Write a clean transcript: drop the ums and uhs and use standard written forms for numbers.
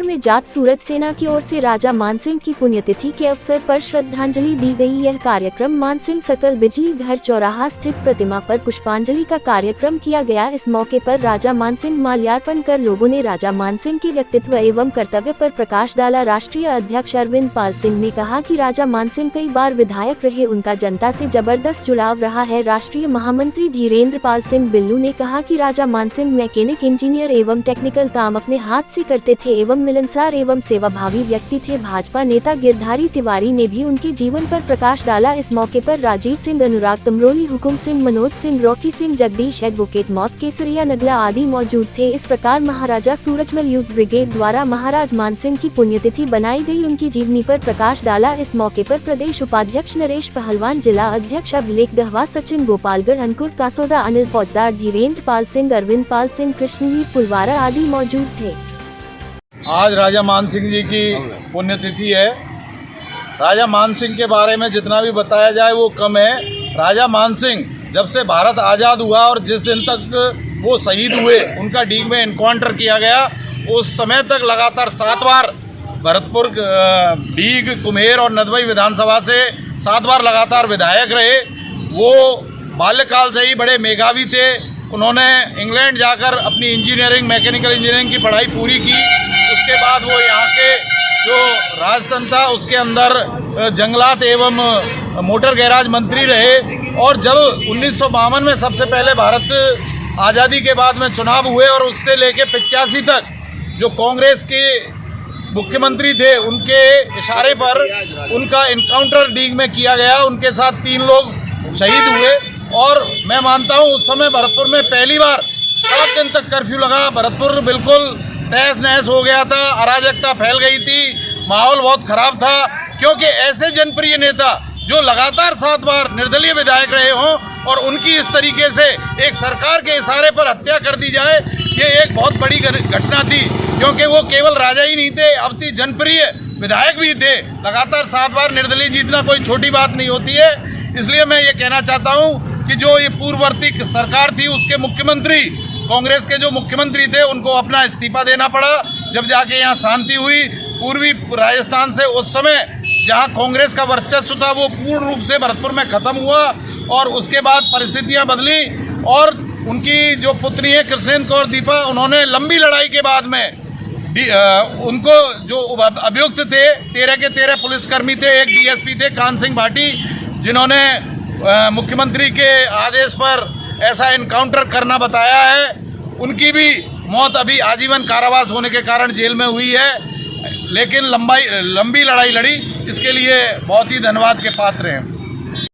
में जाट सूरज सेना की ओर से राजा मानसिंह की पुण्यतिथि के अवसर पर श्रद्धांजलि दी गई। यह कार्यक्रम मानसिंह सकल बिजली घर चौराहा स्थित प्रतिमा पर पुष्पांजलि का कार्यक्रम किया गया। इस मौके पर राजा मानसिंह माल्यार्पण कर लोगों ने राजा मानसिंह के व्यक्तित्व एवं कर्तव्य पर प्रकाश डाला। राष्ट्रीय अध्यक्ष अरविंद पाल सिंह ने कहा कि राजा मानसिंह कई बार विधायक रहे, उनका जनता से जबरदस्त जुड़ाव रहा है। राष्ट्रीय महामंत्री धीरेन्द्र पाल सिंह बिल्लू ने कहा कि राजा मानसिंह मैकेनिक, इंजीनियर एवं टेक्निकल काम अपने हाथ से करते थे एवं मिलनसार एवं सेवाभावी व्यक्ति थे। भाजपा नेता गिरधारी तिवारी ने भी उनके जीवन पर प्रकाश डाला। इस मौके पर राजीव सिंह, अनुराग तमरोली, हुकुम सिंह, मनोज सिंह, रॉकी सिंह, जगदीश, एडवोकेट मौत, केसरिया नगला आदि मौजूद थे। इस प्रकार महाराजा सूरजमल युद्ध ब्रिगेड द्वारा महाराज मानसिंह की पुण्यतिथि बनाई गई, उनकी जीवनी पर प्रकाश डाला। इस मौके पर प्रदेश उपाध्यक्ष नरेश पहलवान, जिला अध्यक्ष अभिलेख दहवा, सचिन गोपालगढ़, अंकुर कासोदा, अनिल फौजदार, धीरेन्द्र पाल सिंह, अरविंद पाल सिंह, कृष्णवीर फुलवारा आदि मौजूद थे। आज राजा मानसिंह जी की पुण्यतिथि है। राजा मानसिंह के बारे में जितना भी बताया जाए वो कम है। राजा मानसिंह जब से भारत आज़ाद हुआ और जिस दिन तक वो शहीद हुए, उनका डीग में इनकाउंटर किया गया, उस समय तक लगातार 7 बार भरतपुर, डीग, कुम्हेर और नदबई विधानसभा से 7 बार लगातार विधायक रहे। वो बाल्यकाल से ही बड़े मेधावी थे। उन्होंने इंग्लैंड जाकर अपनी इंजीनियरिंग, मैकेनिकल इंजीनियरिंग की पढ़ाई पूरी की। उसके बाद वो यहाँ के जो राजतंत्र था उसके अंदर जंगलात एवं मोटर गैराज मंत्री रहे। और जब 1952 में सबसे पहले भारत आज़ादी के बाद में चुनाव हुए और उससे लेके 85 तक जो कांग्रेस के मुख्यमंत्री थे, उनके इशारे पर उनका इनकाउंटर डीग में किया गया। उनके साथ 3 लोग शहीद हुए। और मैं मानता हूँ उस समय भरतपुर में पहली बार 7 दिन तक कर्फ्यू लगा। भरतपुर बिल्कुल तहस नहस हो गया था, अराजकता फैल गई थी, माहौल बहुत खराब था। क्योंकि ऐसे जनप्रिय नेता जो लगातार 7 बार निर्दलीय विधायक रहे हों और उनकी इस तरीके से एक सरकार के इशारे पर हत्या कर दी जाए, ये एक बहुत बड़ी घटना थी। क्योंकि वो केवल राजा ही नहीं थे, अब थी जनप्रिय विधायक भी थे। लगातार 7 बार निर्दलीय जीतना कोई छोटी बात नहीं होती है। इसलिए मैं ये कहना चाहता हूँ कि जो ये पूर्ववर्ती सरकार थी, उसके मुख्यमंत्री, कांग्रेस के जो मुख्यमंत्री थे, उनको अपना इस्तीफा देना पड़ा। जब जाके यहाँ शांति हुई, पूर्वी राजस्थान से उस समय जहाँ कांग्रेस का वर्चस्व था वो पूर्ण रूप से भरतपुर में ख़त्म हुआ। और उसके बाद परिस्थितियाँ बदली और उनकी जो पुत्री है कृष्णेंद्र कौर दीपा, उन्होंने लंबी लड़ाई के बाद में उनको जो अभियुक्त थे, 13 के 13 पुलिसकर्मी थे, एक डीएसपी थे कान सिंह भाटी, जिन्होंने मुख्यमंत्री के आदेश पर ऐसा इनकाउंटर करना बताया है, उनकी भी मौत अभी आजीवन कारावास होने के कारण जेल में हुई है। लेकिन लंबी लड़ाई लड़ी, इसके लिए बहुत ही धन्यवाद के पात्र हैं।